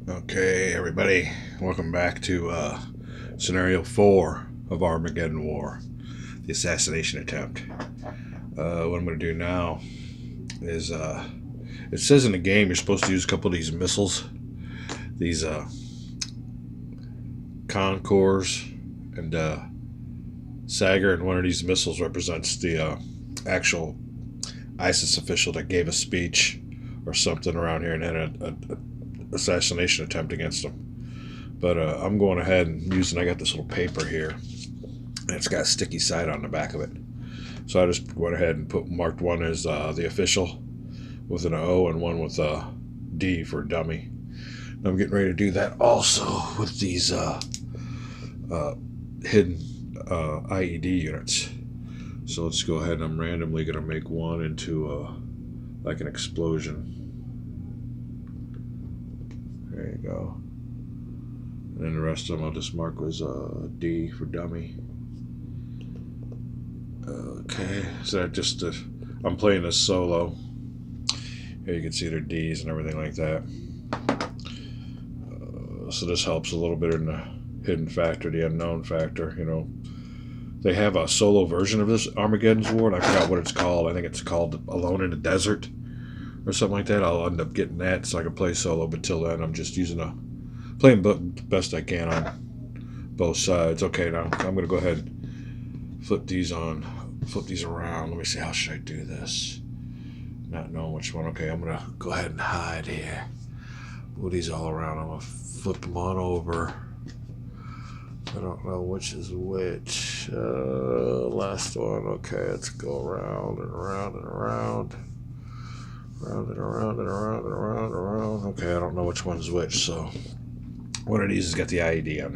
Okay, everybody, welcome back to scenario 4 of Armageddon War, the assassination attempt. What I'm going to do now is, it says in the game you're supposed to use a couple of these missiles, these Concors and Sager, and one of these missiles represents the actual ISIS official that gave a speech or something around here and had a assassination attempt against him. But I'm going ahead and using, I got this little paper here, and it's got a sticky side on the back of it. So I just went ahead and marked one as the official with an O and one with a D for dummy. And I'm getting ready to do that also with these hidden IED units. So let's go ahead and I'm randomly going to make one into like an explosion. There you go. And then the rest of them I'll just mark as D for dummy. Okay, so that just I'm playing this solo. Here you can see their D's and everything like that. So this helps a little bit in the hidden factor, the unknown factor. You know, they have a solo version of this Armageddon's War, and I forgot what it's called. I think it's called Alone in the Desert or something like that. I'll end up getting that so I can play solo. But till then, I'm just playing the best I can on both sides. Okay, now I'm going to go ahead and flip these around. Let me see, how should I do this? Not knowing which one. Okay, I'm going to go ahead and hide here. Move these all around. I'm going to flip them on over. I don't know which is which. Last one. Okay, let's go around and around and around. Around and around and around and around and around. Okay, I don't know which one's which, so one of these has got the IED on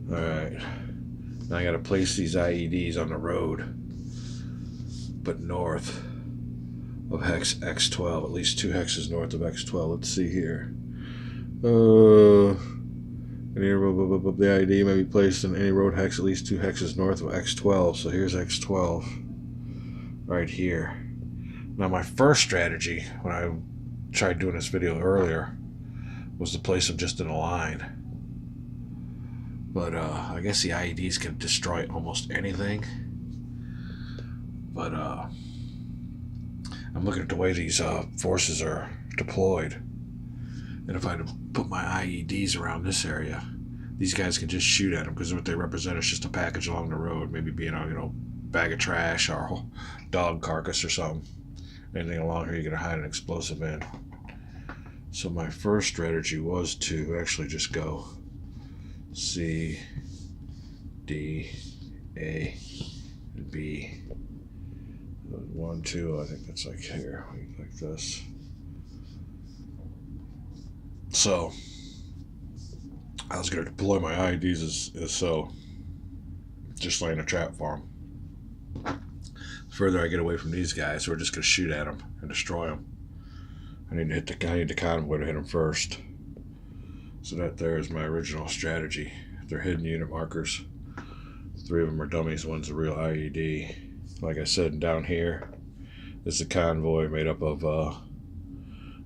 there. Alright. Now I gotta place these IEDs on the road, but north of hex X12, at least 2 hexes north of X12. Let's see here. The IED may be placed in any road hex at least 2 hexes north of X12. So here's X12 right here. Now my first strategy when I tried doing this video earlier was to place them just in a line. But I guess the IEDs can destroy almost anything. But I'm looking at the way these forces are deployed. And if I put my IEDs around this area, these guys can just shoot at them because what they represent is just a package along the road, maybe being a bag of trash or a dog carcass or something. Anything along here you're going to hide an explosive in. So my first strategy was to actually just go C, D, A, and B. 1, 2, I think that's like here, like this. So I was going to deploy my IEDs as so, just laying a trap for them. The further I get away from these guys, we're just going to shoot at them and destroy them. I need the convoy to hit them first. So that there is my original strategy. They're hidden unit markers. 3 of them are dummies. One's a real IED. Like I said, down here is the convoy made up of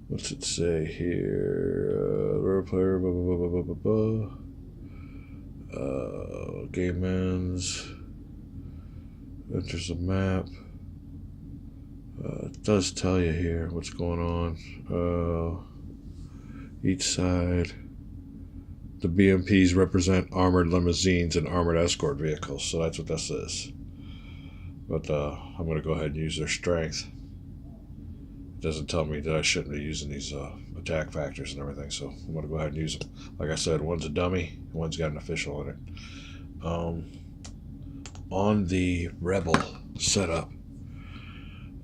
what's it say here? Role player, blah, blah, blah, blah, blah, blah. Game ends. Enters the map. It does tell you here what's going on. Each side. The BMPs represent armored limousines and armored escort vehicles, so that's what this is. But I'm going to go ahead and use their strength. It doesn't tell me that I shouldn't be using these attack factors and everything, so I'm going to go ahead and use them. Like I said, one's a dummy, and one's got an official in it. On the rebel setup,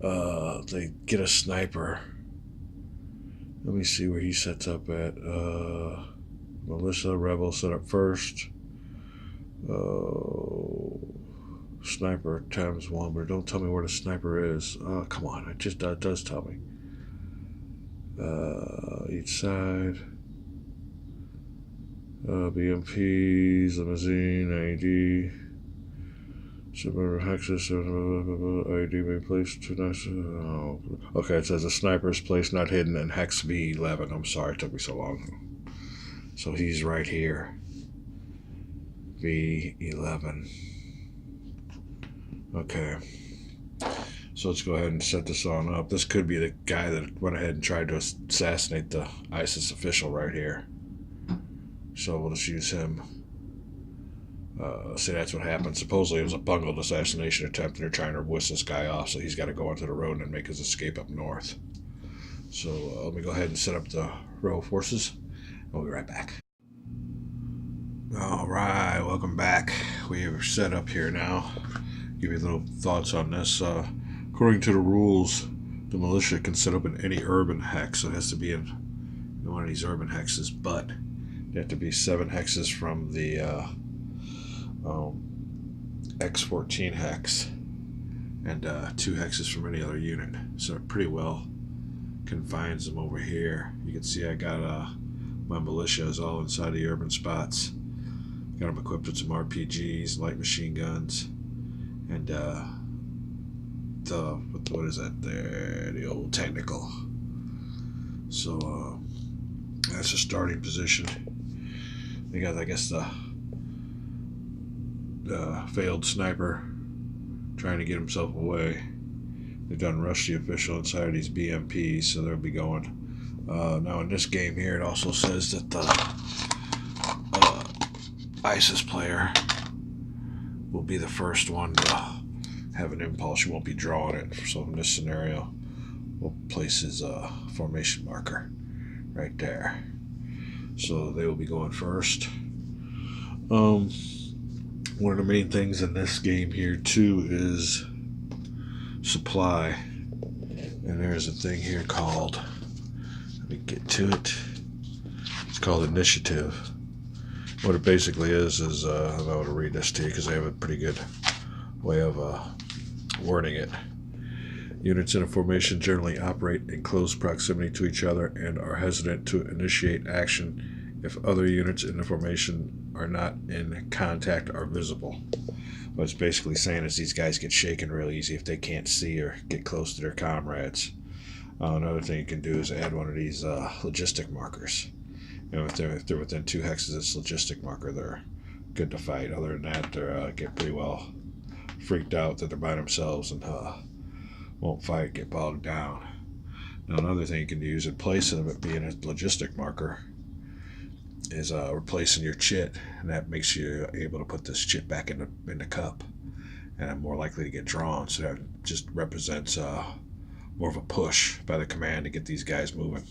they get a sniper. Let me see where he sets up at. Militia rebel set up first. Sniper times 1, but don't tell me where the sniper is. Come on, it just does tell me. Each side. BMPs, limousine, IED. Hexes, IED may place too nice. Oh. Okay, it says a sniper is placed not hidden in hex V11. I'm sorry it took me so long. So he's right here. V11. Okay. So let's go ahead and set this on up. This could be the guy that went ahead and tried to assassinate the ISIS official right here. So we'll just use him. See, that's what happened. Supposedly it was a bungled assassination attempt, and they're trying to whisk this guy off, so he's got to go onto the road and make his escape up north. So let me go ahead and set up the row forces. I'll be right back. All right, welcome back. We are set up here now. Give you little thoughts on this. According to the rules, the militia can set up in any urban hex, so it has to be in one of these urban hexes, but they have to be 7 hexes from the X14 hex and 2 hexes from any other unit. So it pretty well confines them over here. You can see I got my militias all inside the urban spots. Got them equipped with some RPGs, light machine guns, and what is that there? The old technical. So that's a starting position. They got, I guess, the failed sniper trying to get himself away. They've done rushed the official inside of these BMPs, so they'll be going. Now in this game here, it also says that the ISIS player will be the first one to have an impulse. You won't be drawing it. So in this scenario, we'll place his formation marker right there. So they will be going first. One of the main things in this game here too is supply, and there's a thing here called, let me get to it, it's called initiative. What it basically is I'm going to read this to you because I have a pretty good way of wording it. Units in a formation generally operate in close proximity to each other and are hesitant to initiate action if other units in the formation are not in contact or visible. What it's basically saying is these guys get shaken real easy if they can't see or get close to their comrades. Another thing you can do is add one of these logistic markers. You know, if they're within 2 hexes, it's logistic marker, they're good to fight. Other than that, they get pretty well freaked out that they're by themselves and won't fight, get bogged down. Now another thing you can use in place of it being a logistic marker is replacing your chit, and that makes you able to put this chit back in the cup, and I'm more likely to get drawn. So that just represents more of a push by the command to get these guys moving.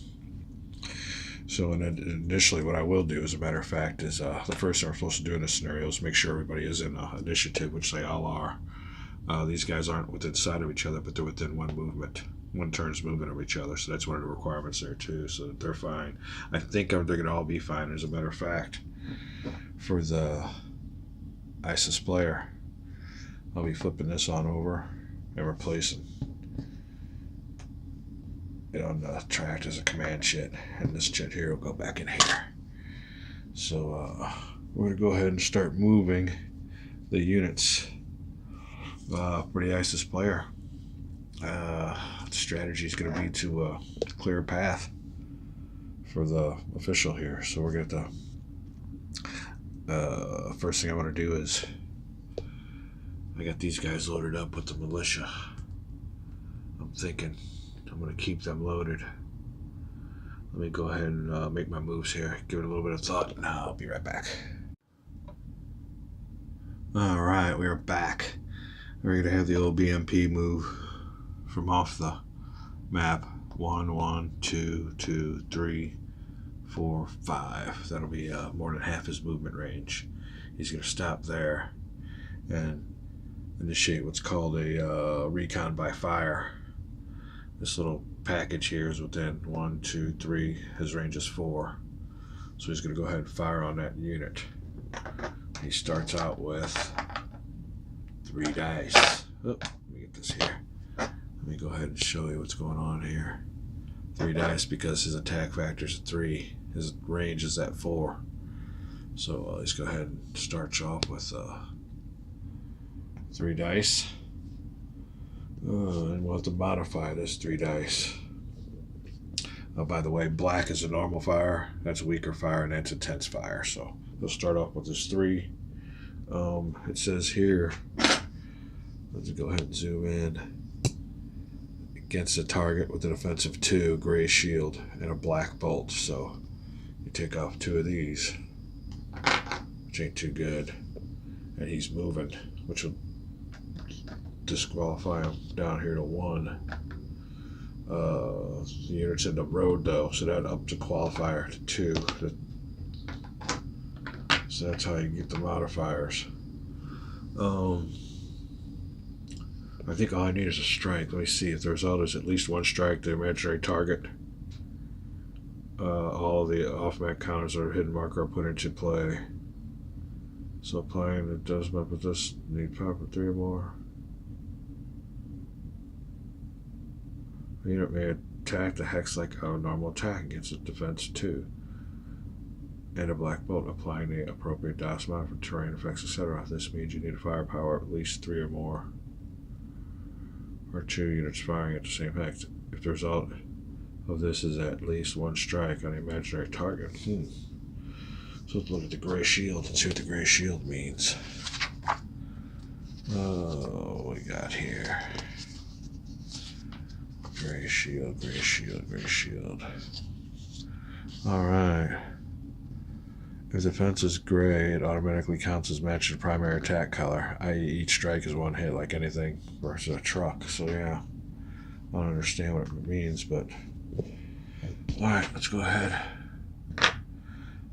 So initially what I will do, as a matter of fact, is the first thing we're supposed to do in this scenario is make sure everybody is in initiative, which they all are. These guys aren't within sight of each other, but they're within one turn's movement of each other. So that's one of the requirements there too, so that they're fine. I think they're going to all be fine, as a matter of fact. For the ISIS player, I'll be flipping this on over and replacing it on the track as a command chit, and this chit here will go back in here. So we're going to go ahead and start moving the units for the ISIS player. The strategy is going to be to clear a path for the official here. So we're going to, first thing I want to do is, I got these guys loaded up with the militia. I'm thinking I'm going to keep them loaded. Let me go ahead and make my moves here. Give it a little bit of thought. Now I'll be right back. All right, we are back. We're going to have the old BMP move from off the map. 1, 1, 2, 2, 3, 4, 5. That'll be more than half his movement range. He's going to stop there and initiate what's called a recon by fire. This little package here is within 1, 2, 3. His range is 4. So he's going to go ahead and fire on that unit. He starts out with 3 dice. Oh, let me get this here. Let me go ahead and show you what's going on here. 3 dice because his attack factor is 3. His range is at 4. So let's go ahead and start off with 3 dice. And we'll have to modify this 3 dice. Oh, by the way, black is a normal fire. That's a weaker fire, and that's intense fire. So we'll start off with this 3. It says here, let's go ahead and zoom in. Against a target with an offensive 2, gray shield, and a black bolt. So you take off 2 of these, which ain't too good. And he's moving, which will disqualify him down here to 1. The unit's in the road though, so that ups the qualifier to 2. So that's how you get the modifiers. I think all I need is a strike. Let me see if the result is at least 1 strike to the imaginary target. All of the off-map counters or hidden marker are put into play. So applying it does map with this, need power for 3 or more. The unit may attack the hex like a normal attack against a defense 2. And a black bolt, applying the appropriate DOS mod for terrain effects, etc. This means you need a firepower of at least 3 or more. Or 2 units firing at the same hex. If the result of this is at least 1 strike on the imaginary target. So let's look at the gray shield and see what the gray shield means. Oh, what we got here? Gray shield, gray shield, gray shield. Alright. If the defense is gray, it automatically counts as matching the primary attack color, i.e. each strike is 1 hit, like anything versus a truck. So yeah, I don't understand what it means, but alright, let's go ahead.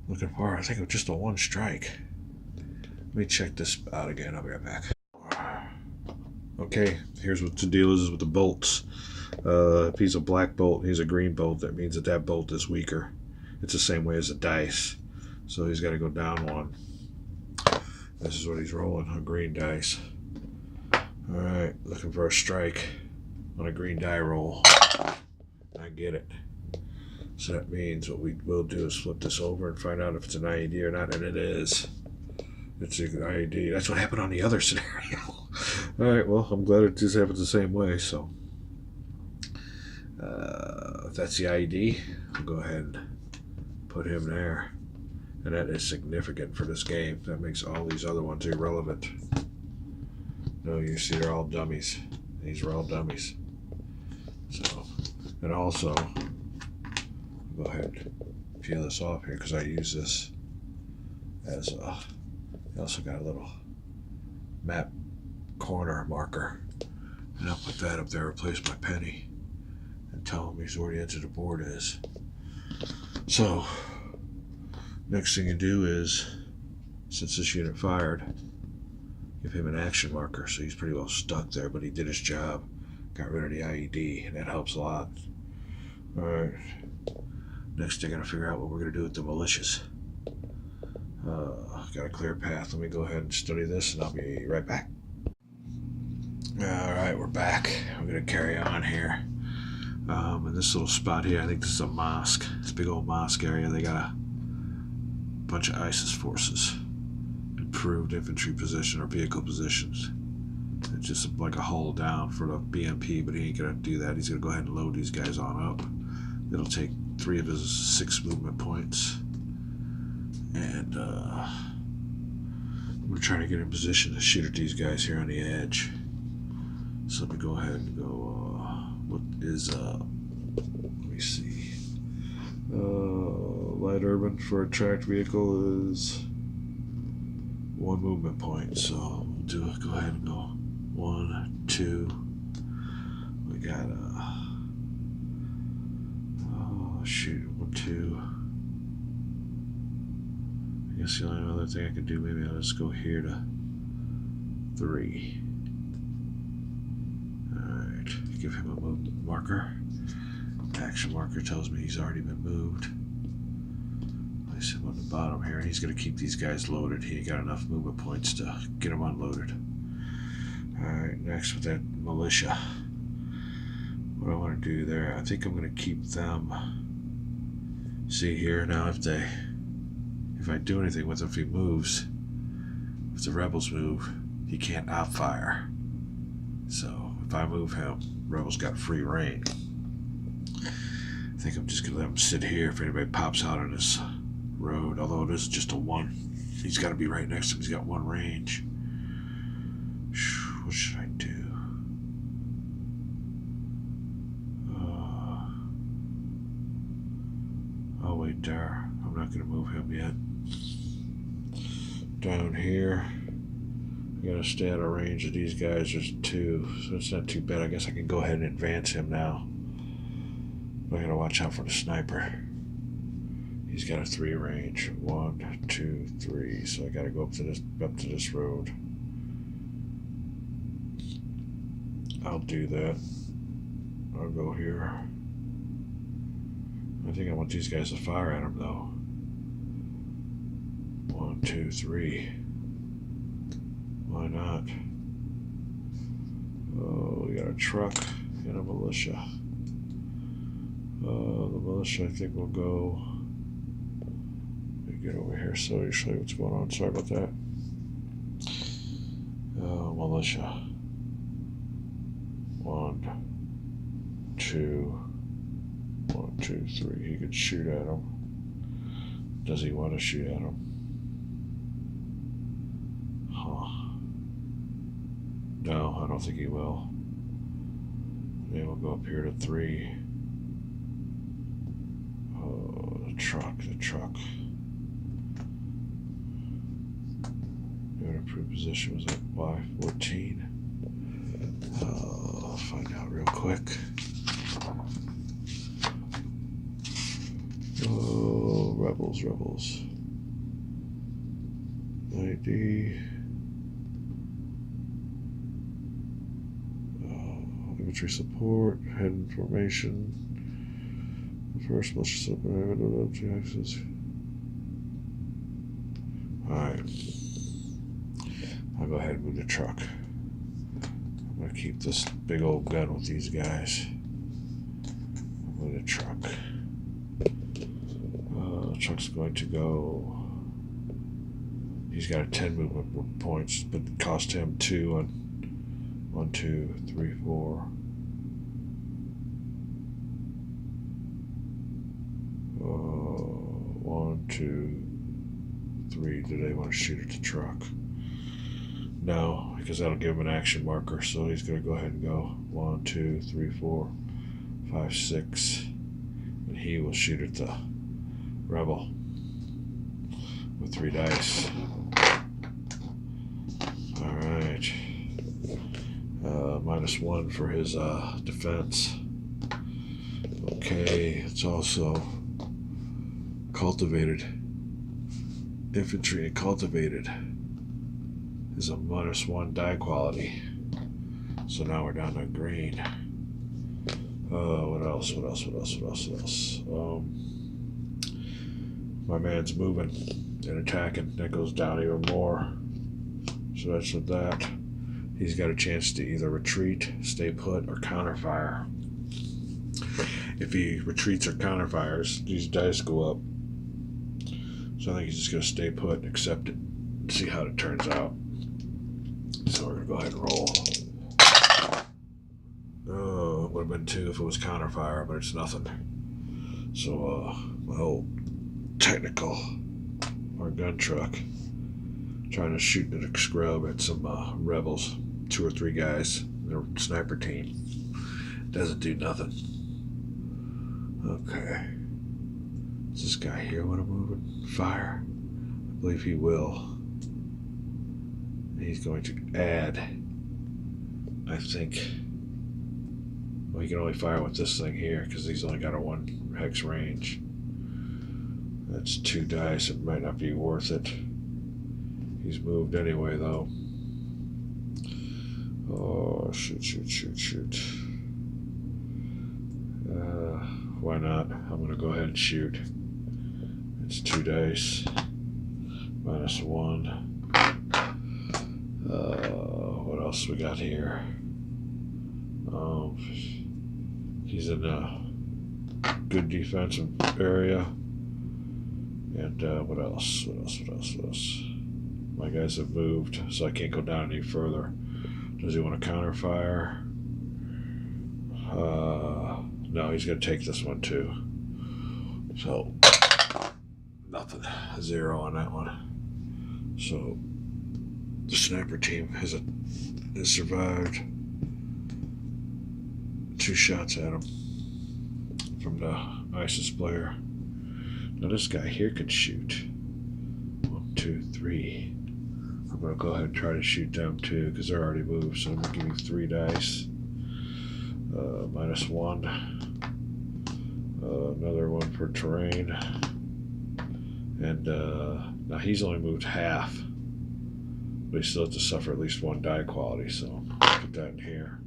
Looking for, I think it was just a 1 strike. Let me check this out again. I'll be right back. Okay, here's what the deal is with the bolts. If he's a black bolt, he's a green bolt, that means that that bolt is weaker. It's the same way as a dice. So he's got to go down 1. This is what he's rolling, a green dice. Alright, looking for a strike on a green die roll. I get it. So that means what we will do is flip this over and find out if it's an IED or not, and it is. It's an IED. That's what happened on the other scenario. Alright, well, I'm glad it just happens the same way, so. If that's the IED, I'll go ahead and put him there. And that is significant for this game. That makes all these other ones irrelevant. No, you see, they're all dummies. These are all dummies. So, and also, go ahead and peel this off here because I use this as a, I also got a little map corner marker. And I'll put that up there, replace my penny, and tell him he's where the edge of the board is. So, next thing you do is, since this unit fired, give him an action marker, so he's pretty well stuck there, but he did his job, got rid of the IED, and that helps a lot. Alright, next I gotta figure out what we're gonna do with the militias. Got a clear path. Let me go ahead and study this, and I'll be right back. Alright, we're back. We're gonna carry on here. In this little spot here, I think this is a mosque. This big old mosque area, they got a bunch of ISIS forces. Improved infantry position or vehicle positions. It's just like a hull down for the BMP, but he ain't gonna do that. He's gonna go ahead and load these guys on up. It'll take 3 of his 6 movement points. And I'm gonna try to get in position to shoot at these guys here on the edge. So let me go ahead and go, what is, let me see. Light urban for a tracked vehicle is 1 movement point. So we'll do it, go ahead and go 1, 2. We got, oh shoot, 1, 2. I guess the only other thing I could do, maybe I'll just go here to 3. Alright, give him a movement marker. Action marker tells me he's already been moved. Place him on the bottom here. He's going to keep these guys loaded. He ain't got enough movement points to get them unloaded. Alright, next with that militia. What I want to do there, I think I'm going to keep them. See here, now if I do anything with him, if he moves, if the rebels move, he can't outfire. So if I move him, Rebel's got free reign. I think I'm just going to let him sit here if anybody pops out on this road, although it is just a 1. He's got to be right next to him. He's got 1 range. What should I do? I'll wait there. I'm not going to move him yet. Down here, I got to stay out of range of these guys. There's 2, so it's not too bad. I guess I can go ahead and advance him now. But I got to watch out for the sniper. He's got a 3 range. 1, 2, 3. So I got to go up to this road. I'll do that. I'll go here. I think I want these guys to fire at him though. 1, 2, 3. Why not? Oh, we got a truck and a militia. The militia, I think, will go. Let me get over here so you show you what's going on. Sorry about that. Militia. 1, 2. 1, 2, 3. He could shoot at him. Does he want to shoot at him? No, I don't think he will. Then we'll go up here to 3. Oh, the truck. Your approved position was at Y14. I'll find out real quick. Oh, rebels. ID. Infantry support, head information. The first militia support, access. Alright. I'll go ahead and move the truck. I'm going to keep this big old gun with these guys. Move the truck. The truck's going to go. He's got a 10 movement points, but it cost him 2 on 1, 2, 3, 4. 1, 2, 3. Do they want to shoot at the truck? No, because that'll give him an action marker. So he's going to go ahead and go 1, 2, 3, 4, 5, 6, and he will shoot at the rebel with 3 dice. All right. -1 for his defense. Okay, it's also cultivated. Infantry and cultivated is a -1 die quality. So now we're down to green. What else? My man's moving and attacking. That goes down even more. So that's with that. He's got a chance to either retreat, stay put, or counterfire. If he retreats or counterfires, these dice go up. So I think he's just going to stay put and accept it and see how it turns out. So we're going to go ahead and roll. Oh, it would have been 2 if it was counterfire, but it's nothing. So my old technical, our gun truck, trying to shoot the scrub at some rebels, 2 or 3 guys, their sniper team. Doesn't do nothing. Okay. Does this guy here want to move and fire? I believe he will. He's going to add, I think. Well, he can only fire with this thing here because he's only got a 1 hex range. That's 2 dice. It might not be worth it. He's moved anyway, though. Oh, shoot. Why not? I'm going to go ahead and shoot. It's 2 dice. -1. What else we got here? He's in a good defensive area. And what else? my guys have moved, so I can't go down any further. Does he want to counterfire? No, he's going to take this one too. So, nothing. 0 on that one. So, the sniper team has survived. 2 shots at him from the ISIS player. Now this guy here could shoot. 1, 2, 3. I'm going to go ahead and try to shoot them too because they're already moved. So I'm going to give you 3 dice. -1. Another one for terrain. And now he's only moved half. But he still has to suffer at least 1 die quality. So put that in here.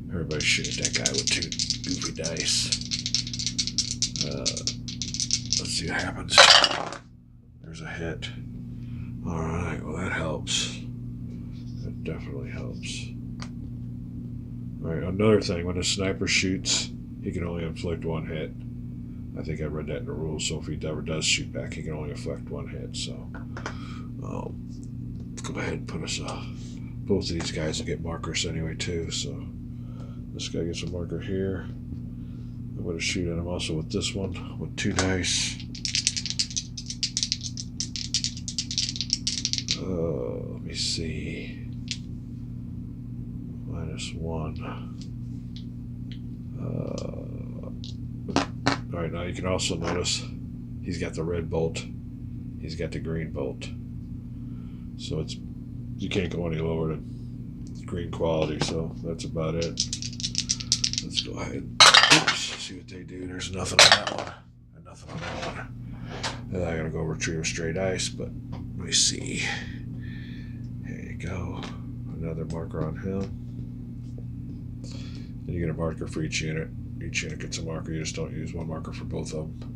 Everybody shoot at that guy with 2 goofy dice. Let's see what happens. There's a hit. Alright, well that helps. That definitely helps. Alright, another thing, when a sniper shoots, he can only inflict 1 hit. I think I read that in the rules, so if he ever does shoot back, he can only inflict 1 hit. So, go ahead and put us, both of these guys will get markers anyway too, so this guy gets a marker here. I'm going to shoot at him also with this one, with 2 dice. Let me see. -1. Alright, now you can also notice he's got the red bolt. He's got the green bolt. So you can't go any lower than green quality, so that's about it. Let's go ahead and see what they do. There's nothing on that one. And nothing on that one. And I gotta go retrieve straight ice, but let me see. There you go. Another marker on him. Then you get a marker for each unit. Each unit gets a marker. You just don't use 1 marker for both of them.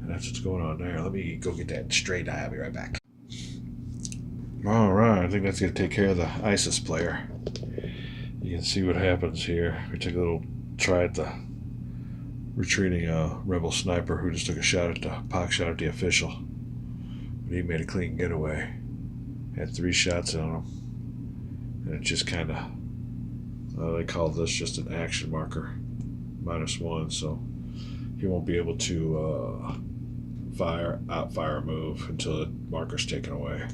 And that's what's going on there. Let me go get that straight eye. I'll be right back. Alright, I think that's going to take care of the ISIS player. You can see what happens here. We took a little try at the retreating rebel sniper who just took a shot at the pock shot at the official. But he made a clean getaway. Had 3 shots on him. And it just kind of, they call this just an action marker. -1, so he won't be able to outfire a move until the marker's taken away.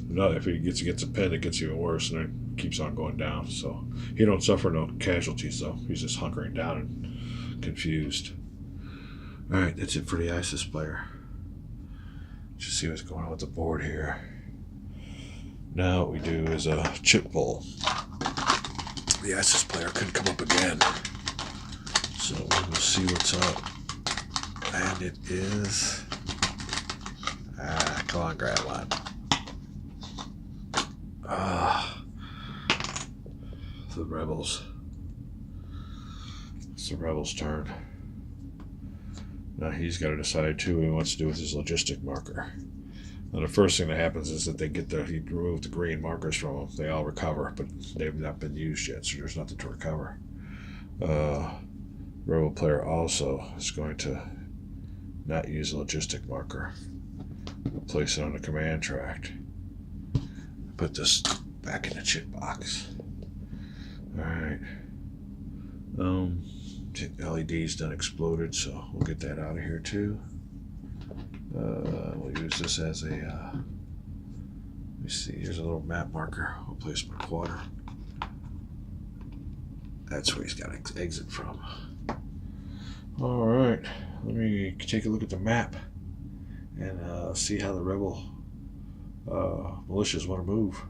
No, if he gets a pin, it gets even worse, and it keeps on going down. So he don't suffer no casualties, though. He's just hunkering down and confused. All right, that's it for the ISIS player. Just see what's going on with the board here. Now what we do is a chip pull. The ISIS player could come up again. So we'll see what's up. And it is... come on, grab one. The rebels. It's the rebels' turn. Now he's got to decide too what he wants to do with his logistic marker. Now the first thing that happens is that he removed the green markers from them. They all recover, but they've not been used yet, so there's nothing to recover. Rebel player also is going to not use a logistic marker. We'll place it on the command tract. Put this back in the chip box. Alright. LED's done exploded, so we'll get that out of here too. We'll use this as a, let me see, here's a little map marker. We'll place my quarter. That's where he's got to exit from. Alright, let me take a look at the map and see how the rebel militias want to move.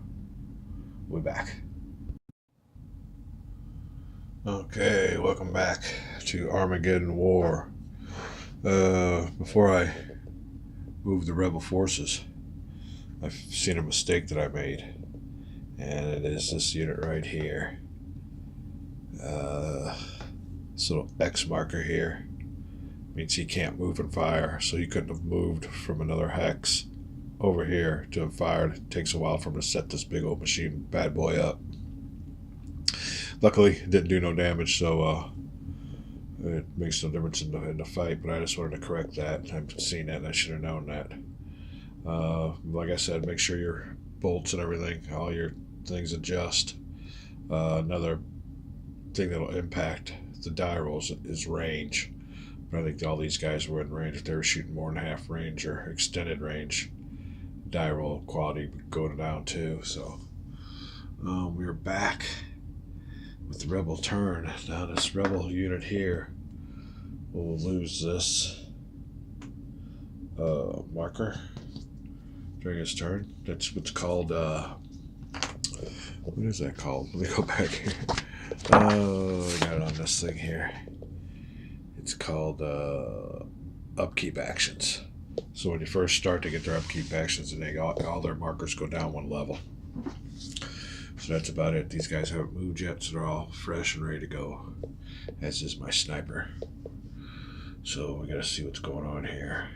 We'll be back. Okay, welcome back to Armageddon War. Before I move the rebel forces, I've seen a mistake that I made, and it is this unit right here. This little X marker here means he can't move and fire, so he couldn't have moved from another hex over here to have fired. It takes a while for him to set this big old machine bad boy up. Luckily, it didn't do no damage, so it makes no difference in the fight, but I just wanted to correct that. I've seen that, and I should have known that. Like I said, make sure your bolts and everything, all your things adjust. Another thing that'll impact the die rolls is range. But I think all these guys were in range. If they were shooting more than half range or extended range, die roll quality would go down too. So we are back with the rebel turn. Now this rebel unit here will lose this marker during his turn. That's what's called what is that called? Let me go back here. Oh, I got it on this thing here. It's called upkeep actions. So when you first start, they get their upkeep actions, and they all their markers go down one level. So that's about it. These guys haven't moved yet, so they're all fresh and ready to go. As is my sniper. So we gotta see what's going on here.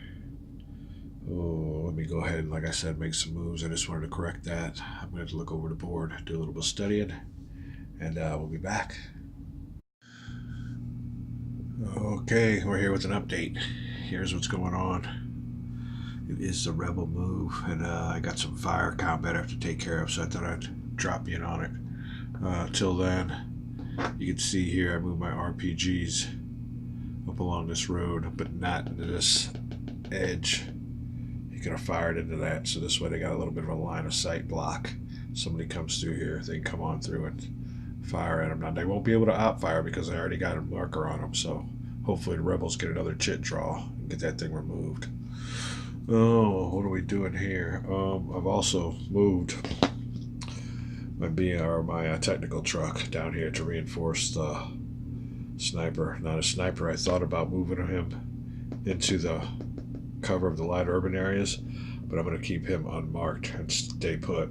Oh, let me go ahead and, like I said, make some moves. I just wanted to correct that. I'm going to look over the board, do a little bit of studying, and we'll be back. Okay, we're here with an update. Here's what's going on. It is the rebel move, and I got some fire combat I have to take care of, so I thought I'd drop in on it. Till then, you can see here I move my RPGs up along this road, but not into this edge. You could have fired into that, so this way they got a little bit of a line of sight block. Somebody comes through here, they can come on through and fire at them. Now they won't be able to op fire because I already got a marker on them, so hopefully the rebels get another chit draw and get that thing removed. Oh, what are we doing here? I've also moved my technical truck down here to reinforce the sniper. Now the sniper, I thought about moving him into the cover of the light urban areas, but I'm going to keep him unmarked and stay put.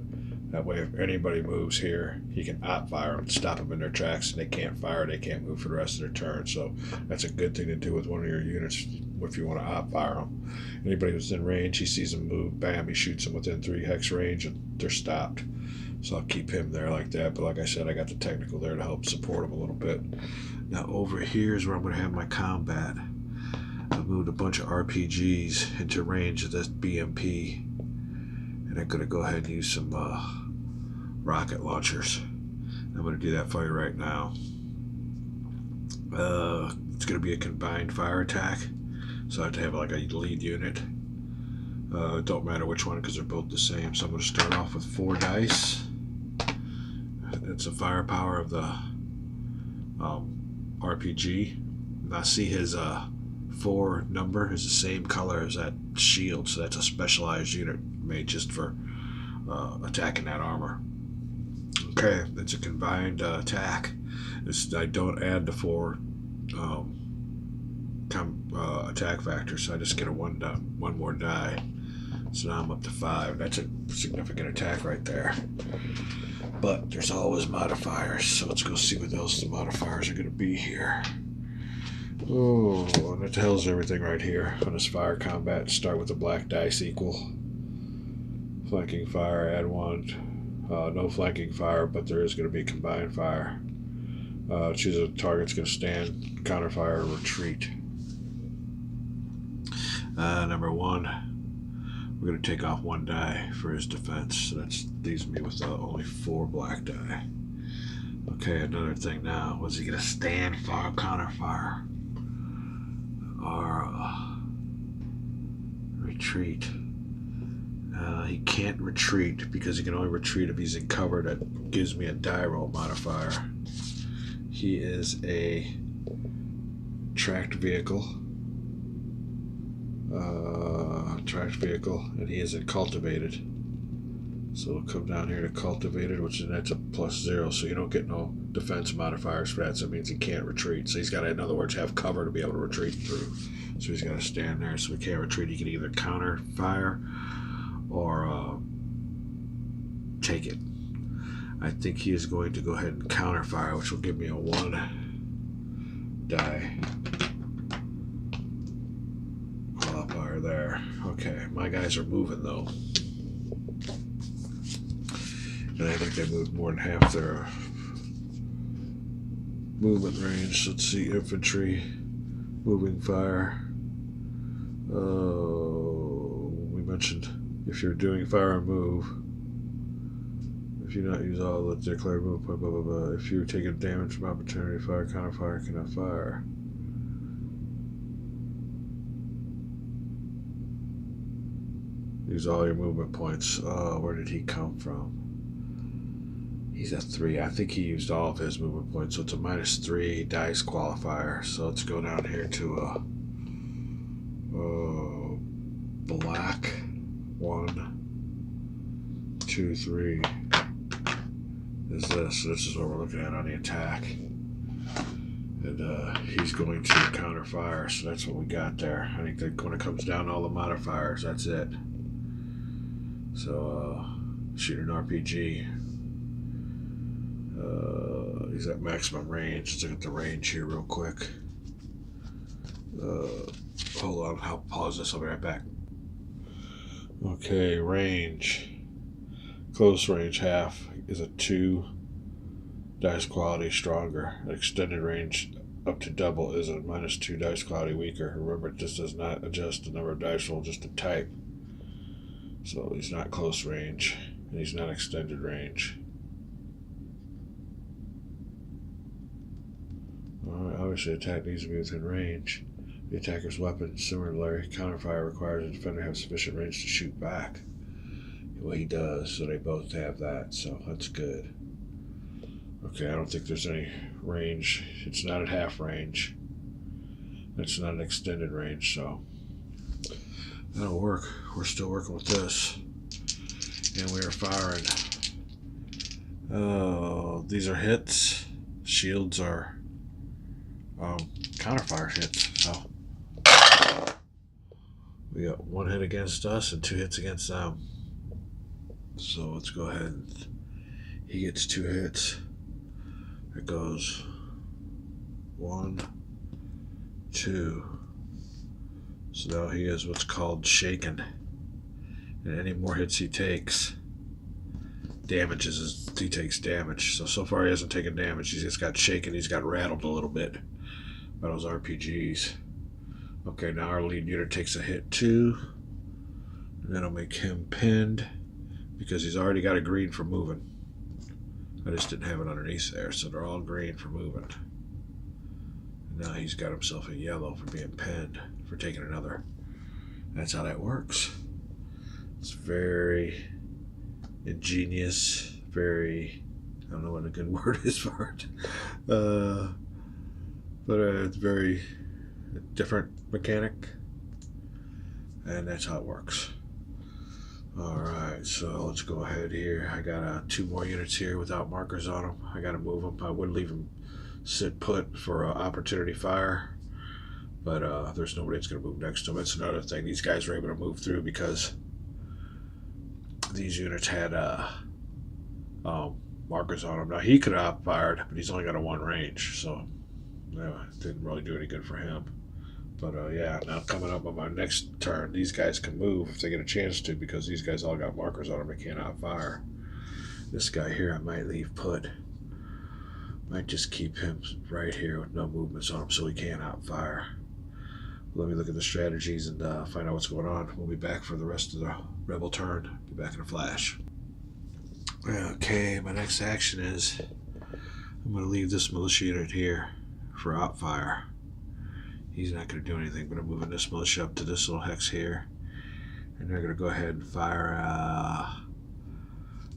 That way if anybody moves here, he can op fire them, stop them in their tracks, and they can't fire, they can't move for the rest of their turn. So that's a good thing to do with one of your units if you want to op fire them. Anybody who's in range, he sees them move, bam, he shoots them within 3 hex range and they're stopped. So I'll keep him there like that, but like I said, I got the technical there to help support him a little bit. Now over here is where I'm going to have my combat. I moved a bunch of RPGs into range of this BMP, and I'm going to go ahead and use some rocket launchers. I'm going to do that for you right now. It's going to be a combined fire attack, so I have to have like a lead unit. It don't matter which one because they're both the same. So I'm going to start off with 4 dice. It's the firepower of the RPG. Now see his 4 number is the same color as that shield, so that's a specialized unit made just for attacking that armor. Okay, it's a combined attack. I don't add the 4 attack factors, so I just get a one more die. So now I'm up to 5. That's a significant attack right there. But there's always modifiers, so let's go see what else the modifiers are going to be here. Oh, and it tells everything right here on this fire combat. Start with the black dice equal. Flanking fire, add 1. No flanking fire, but there is going to be combined fire. Choose a target's going to stand, counter fire, retreat. Number 1, we're going to take off 1 die for his defense. So that leaves me with only 4 black die. Okay, another thing now. Was he going to stand fire, counter fire? Or retreat? He can't retreat because he can only retreat if he's in cover. That gives me a die roll modifier. He is a tracked vehicle. And he isn't cultivated. So we'll come down here to cultivated, which that's a +0, so you don't get no defense modifiers for that, so it means he can't retreat. So he's got to, in other words, have cover to be able to retreat through. So he's got to stand there, so he can't retreat. He can either counter fire or take it. I think he is going to go ahead and counter fire, which will give me a 1 die. Fire there. Okay, my guys are moving though. And I think they moved more than half their movement range. Let's see, infantry, moving fire. We mentioned If you're doing fire and move, if you not use all the declared move point, blah blah blah. If you're taking damage from opportunity fire, counter fire cannot fire. Use all your movement points. Where did he come from? He's at 3. I think he used all of his movement points, so it's a -3 dice qualifier. So let's go down here to black. 1, 2, 3. Is this? This is what we're looking at on the attack. And he's going to counter fire, so that's what we got there. I think that when it comes down to all the modifiers, that's it. So, shoot an RPG. He's at maximum range. Let's look at the range here real quick. Hold on, I'll pause this. I'll be right back. Okay, range. Close range half is a 2 dice quality stronger. Extended range up to double is a -2 dice quality weaker. Remember, this does not adjust the number of dice roll, just the type. So he's not close range, and he's not extended range. Alright, obviously attack needs to be within range. The attacker's weapon, similarly, counterfire requires the defender to have sufficient range to shoot back. Well, he does, so they both have that, so that's good. Okay, I don't think there's any range. It's not at half range. It's not an extended range, so that'll work. We're still working with this. And we are firing. Oh, these are hits. Shields are counterfire hits. So we got 1 hit against us and 2 hits against them. So let's go ahead and he gets 2 hits. It goes 1, 2. So now he is what's called shaken. And any more hits he takes, he takes damage. So far he hasn't taken damage. He's just got shaken. He's got rattled a little bit by those RPGs. Okay, now our lead unit takes a hit too. And that'll make him pinned because he's already got a green for moving. I just didn't have it underneath there, so they're all green for moving. And now he's got himself a yellow for being pinned, for taking another. That's how that works. It's very ingenious, very, I don't know what a good word is for it, but it's very different mechanic, and that's how it works. Alright, so let's go ahead here. I got 2 more units here without markers on them. I got to move them. I would leave them sit put for opportunity fire, but there's nobody that's going to move next to them. That's another thing. These guys were able to move through because these units had markers on them. Now he could have fired, but he's only got a 1 range, so it didn't really do any good for him. But yeah, now coming up on my next turn, these guys can move if they get a chance to, because these guys all got markers on them. They can't outfire. This guy here I might leave put. Might just keep him right here with no movements on him so he can't outfire. Let me look at the strategies and find out what's going on. We'll be back for the rest of the rebel turn. Be back in a flash. Okay, my next action is I'm going to leave this militia unit here for outfire. He's not going to do anything, but I'm moving this militia up to this little hex here. And they're going to go ahead and fire,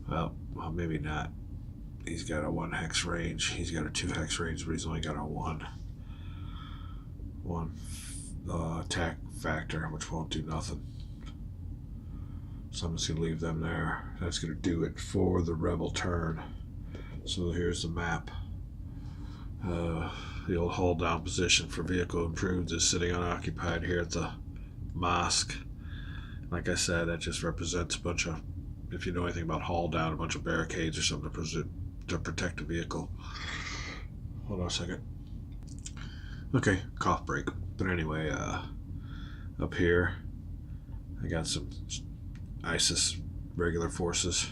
well, maybe not. He's got a 1 hex range. He's got a 2 hex range, but he's only got a 1 attack factor, which won't do nothing. So I'm just going to leave them there. That's going to do it for the rebel turn. So here's the map. The old hold down position for vehicle improved is sitting unoccupied here at the mosque. Like I said, that just represents a bunch of, if you know anything about hold down, a bunch of barricades or something to protect the vehicle. Hold on a second. Okay, cough break. But anyway, up here, I got some ISIS regular forces.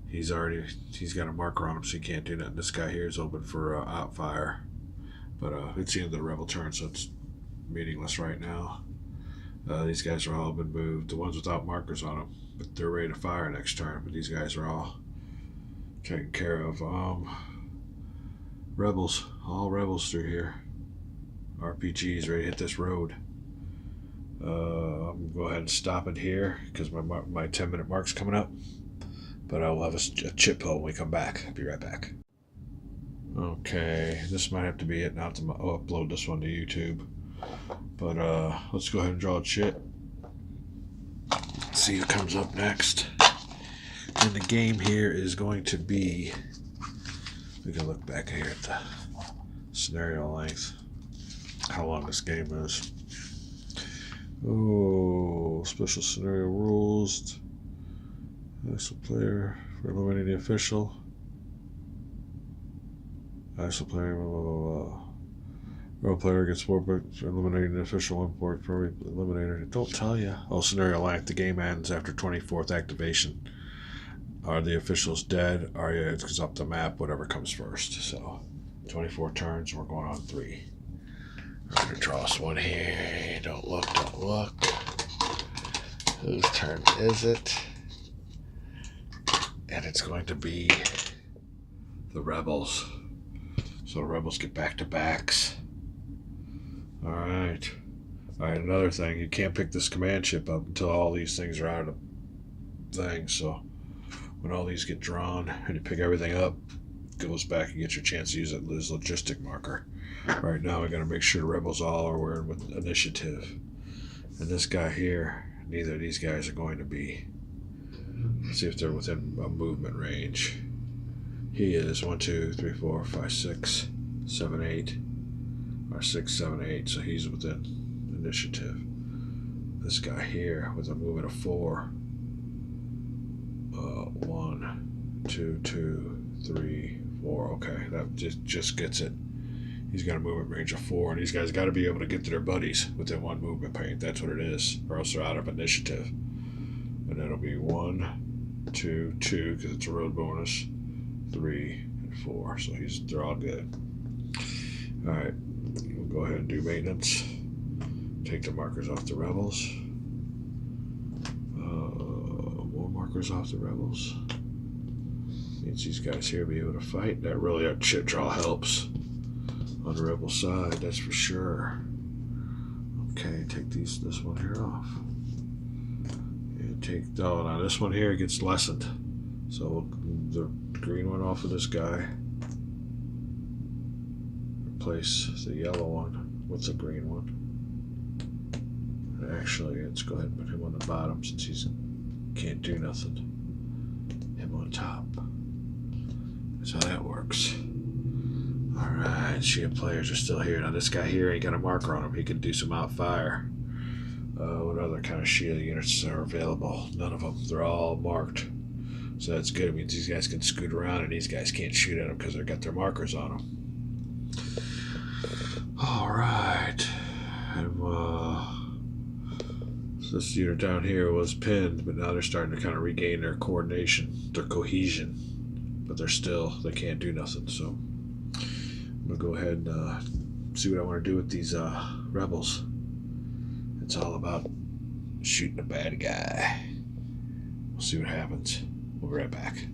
He's got a marker on him, so he can't do nothing. This guy here is open for outfire. But it's the end of the rebel turn, so it's meaningless right now. These guys are all been moved. The ones without markers on them, but they're ready to fire next turn. But these guys are all taken care of. Rebels, all rebels through here. RPGs ready to hit this road. I'm gonna go ahead and stop it here because my 10-minute mark's coming up. But I will have a chip pull when we come back. I'll be right back. Okay, this might have to be it now to upload this one to YouTube. But let's go ahead and draw a chit. See who comes up next. And the game here is going to be, we can look back here at the scenario length, how long this game is. Oh, special scenario rules. ISO player for eliminating the official. ISO player, role player gets 4 points for eliminating the official, 1 point for every eliminator. Don't tell you. Oh, scenario length. The game ends after 24th activation. Are the officials dead? Are you? It goes up the map, whatever comes first. So, 24 turns, we're going on 3. I'm going to draw us one here. Don't look, don't look. Whose turn is it? And it's going to be the Rebels. So the Rebels get back-to-backs. Alright. Alright, another thing. You can't pick this command chip up until all these things are out of the thing. So when all these get drawn and you pick everything up, it goes back and get your chance to use it as logistic marker. Right now we got to make sure the Rebels all are wearing with initiative. And this guy here, neither of these guys are going to be. Let's see if they're within a movement range. He is 1, 2, 3, 4, 5, 6, 7, 8, or 6, 7, 8. So he's within initiative. This guy here with a movement of 4. 1, 2, 2, 3, 4. Okay, that just gets it. He's got a movement range of 4, and these guys got to be able to get to their buddies within 1 movement point. That's what it is, or else they're out of initiative. And that'll be 1, 2, 2 because it's a road bonus. 3 and 4, so they're all good. All right, we'll go ahead and do maintenance. Take the markers off the Rebels. More markers off the Rebels. Means these guys here be able to fight. That really, our chip draw helps on the Rebel side, that's for sure. Okay, take this one here off. And now this one here gets lessened. So we'll the green one off of this guy. Replace the yellow one with the green one. And actually, let's go ahead and put him on the bottom since he can't do nothing. Him on top. That's how that works. Alright, shield players are still here. Now this guy here ain't got a marker on him. He can do some outfire. What other kind of shield units are available? None of them. They're all marked. So that's good. It means these guys can scoot around and these guys can't shoot at them because they've got their markers on them. Alright. So this unit down here was pinned, but now they're starting to kind of regain their coordination, their cohesion. But they can't do nothing. So I'm going to go ahead and see what I want to do with these Rebels. It's all about shooting a bad guy. We'll see what happens. We'll be right back.